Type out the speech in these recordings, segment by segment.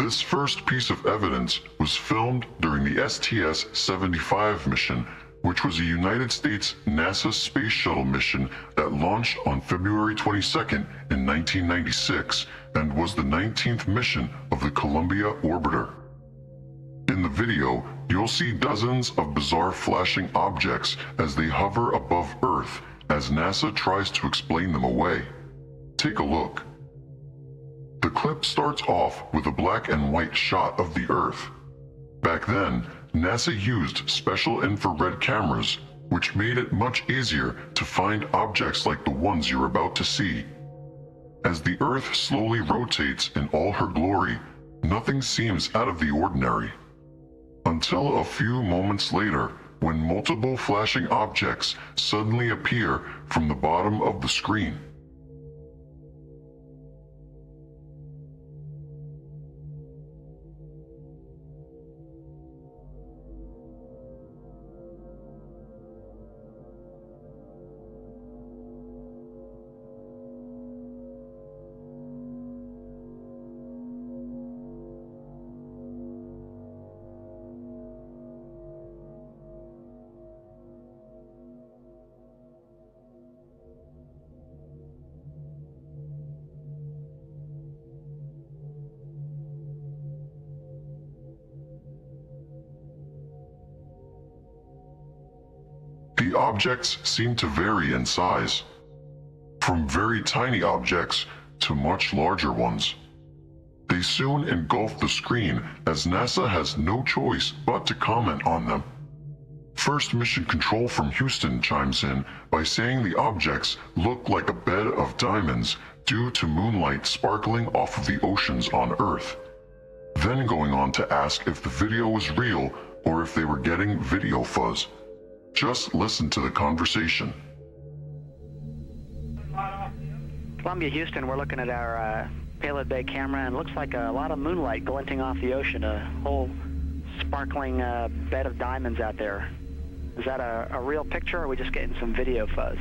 This first piece of evidence was filmed during the STS-75 mission, which was a United States NASA space shuttle mission that launched on February 22nd in 1996 and was the 19th mission of the Columbia orbiter. In the video, you'll see dozens of bizarre flashing objects as they hover above Earth as NASA tries to explain them away. Take a look. The clip starts off with a black and white shot of the Earth. Back then, NASA used special infrared cameras, which made it much easier to find objects like the ones you're about to see. As the Earth slowly rotates in all her glory, nothing seems out of the ordinary. Until a few moments later, when multiple flashing objects suddenly appear from the bottom of the screen. The objects seem to vary in size, from very tiny objects to much larger ones. They soon engulf the screen as NASA has no choice but to comment on them. First Mission Control from Houston chimes in by saying the objects look like a bed of diamonds due to moonlight sparkling off of the oceans on Earth, then going on to ask if the video was real or if they were getting video fuzz. Just listen to the conversation. Columbia, Houston, we're looking at our payload bay camera, and it looks like a lot of moonlight glinting off the ocean, a whole sparkling bed of diamonds out there. Is that a real picture, or are we just getting some video fuzz?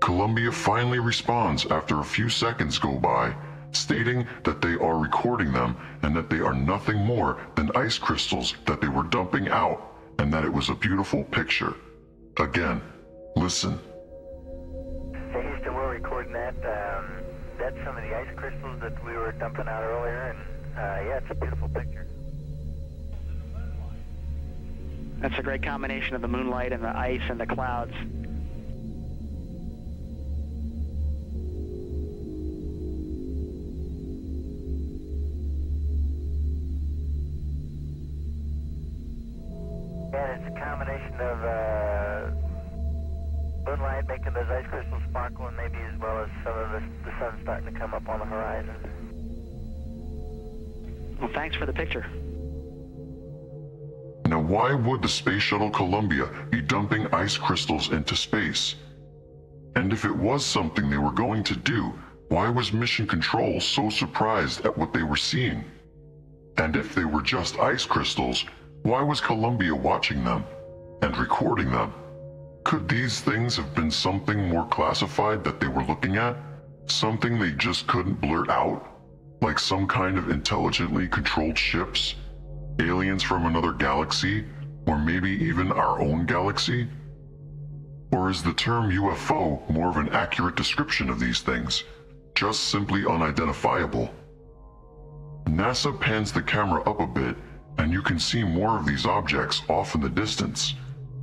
Columbia finally responds after a few seconds go by, stating that they are recording them and that they are nothing more than ice crystals that they were dumping out, and that it was a beautiful picture. Again, listen. Hey Houston, we're recording that. That's some of the ice crystals that we were dumping out earlier, and yeah, it's a beautiful picture. That's a great combination of the moonlight and the ice and the clouds. And it's a combination of moonlight making those ice crystals sparkle, and maybe as well as some of the sun starting to come up on the horizon. Well, thanks for the picture. Now, why would the Space Shuttle Columbia be dumping ice crystals into space? And if it was something they were going to do, why was Mission Control so surprised at what they were seeing? And if they were just ice crystals, why was Columbia watching them and recording them? Could these things have been something more classified that they were looking at? Something they just couldn't blurt out? Like some kind of intelligently controlled ships? Aliens from another galaxy? Or maybe even our own galaxy? Or is the term UFO more of an accurate description of these things? Just simply unidentifiable? NASA pans the camera up a bit, and you can see more of these objects off in the distance.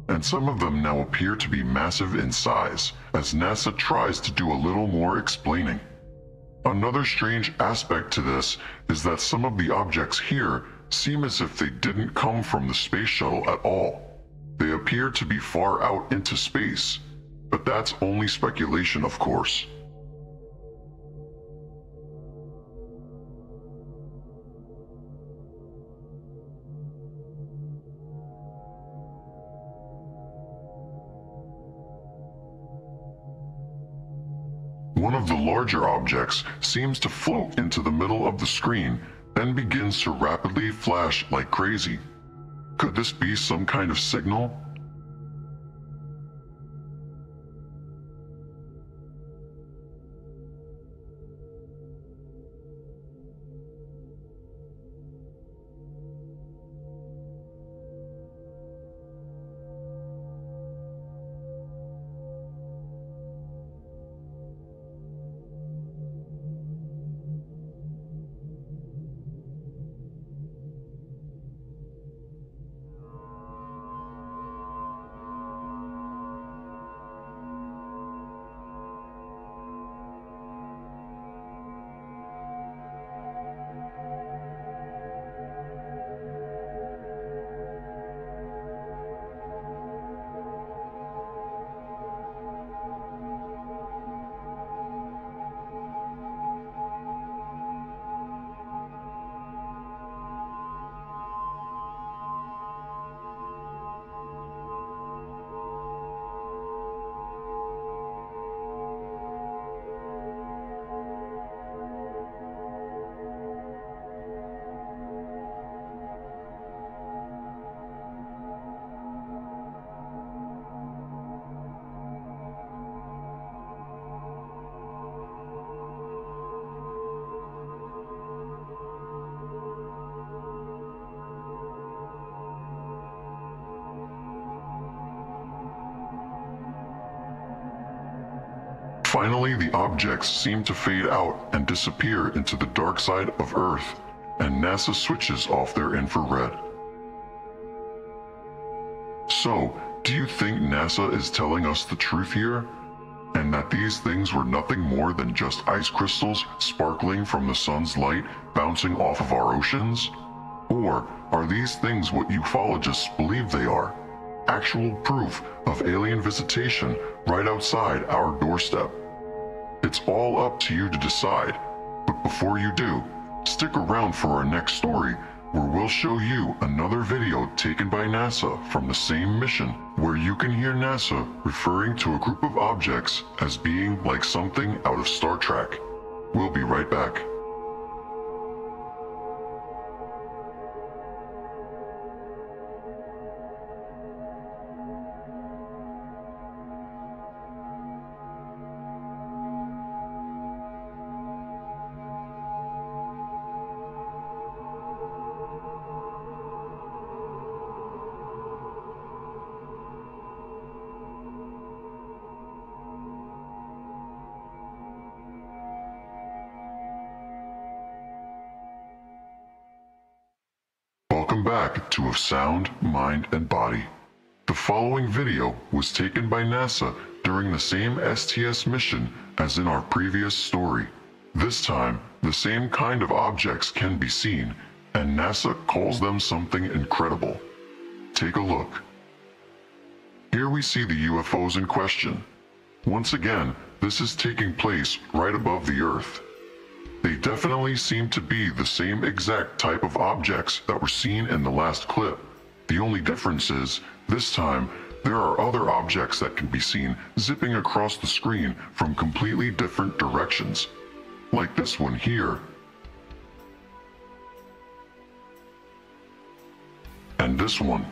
And some of them now appear to be massive in size, as NASA tries to do a little more explaining. Another strange aspect to this is that some of the objects here seem as if they didn't come from the space shuttle at all. They appear to be far out into space, but that's only speculation, of course. One of the larger objects seems to float into the middle of the screen, then begins to rapidly flash like crazy. Could this be some kind of signal? Finally, the objects seem to fade out and disappear into the dark side of Earth, and NASA switches off their infrared. So, do you think NASA is telling us the truth here? And that these things were nothing more than just ice crystals sparkling from the sun's light bouncing off of our oceans? Or are these things what ufologists believe they are? Actual proof of alien visitation right outside our doorstep. It's all up to you to decide, but before you do, stick around for our next story where we'll show you another video taken by NASA from the same mission, where you can hear NASA referring to a group of objects as being like something out of Star Trek. We'll be right back. Welcome back to Of Sound, Mind, and Body. The following video was taken by NASA during the same STS mission as in our previous story. This time, the same kind of objects can be seen, and NASA calls them something incredible. Take a look. Here we see the UFOs in question. Once again, this is taking place right above the Earth. They definitely seem to be the same exact type of objects that were seen in the last clip. The only difference is, this time, there are other objects that can be seen zipping across the screen from completely different directions. Like this one here. And this one.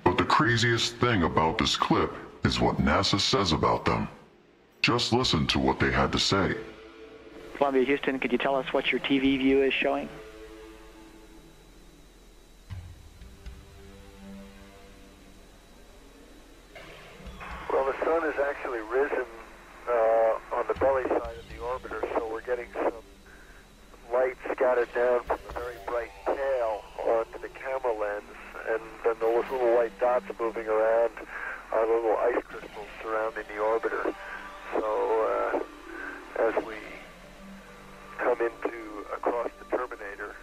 But the craziest thing about this clip is what NASA says about them. Just listen to what they had to say. Columbia, Houston, could you tell us what your TV view is showing? Well, the sun has actually risen on the belly side of the orbiter, so we're getting some light scattered down from the very bright tail onto the camera lens, and then those little white dots moving around are the little ice crystals surrounding the orbiter. So as we come into across the terminator,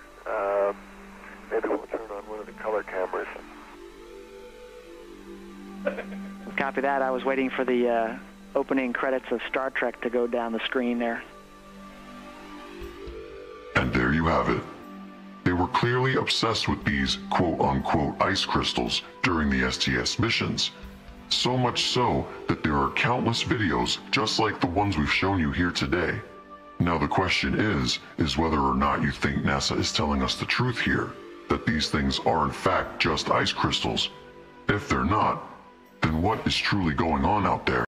maybe we'll turn on one of the color cameras. Copy that. I was waiting for the opening credits of Star Trek to go down the screen there. And there you have it. They were clearly obsessed with these quote-unquote ice crystals during the STS missions. So much so that there are countless videos just like the ones we've shown you here today. Now the question is whether or not you think NASA is telling us the truth here, that these things are in fact just ice crystals. If they're not, then what is truly going on out there?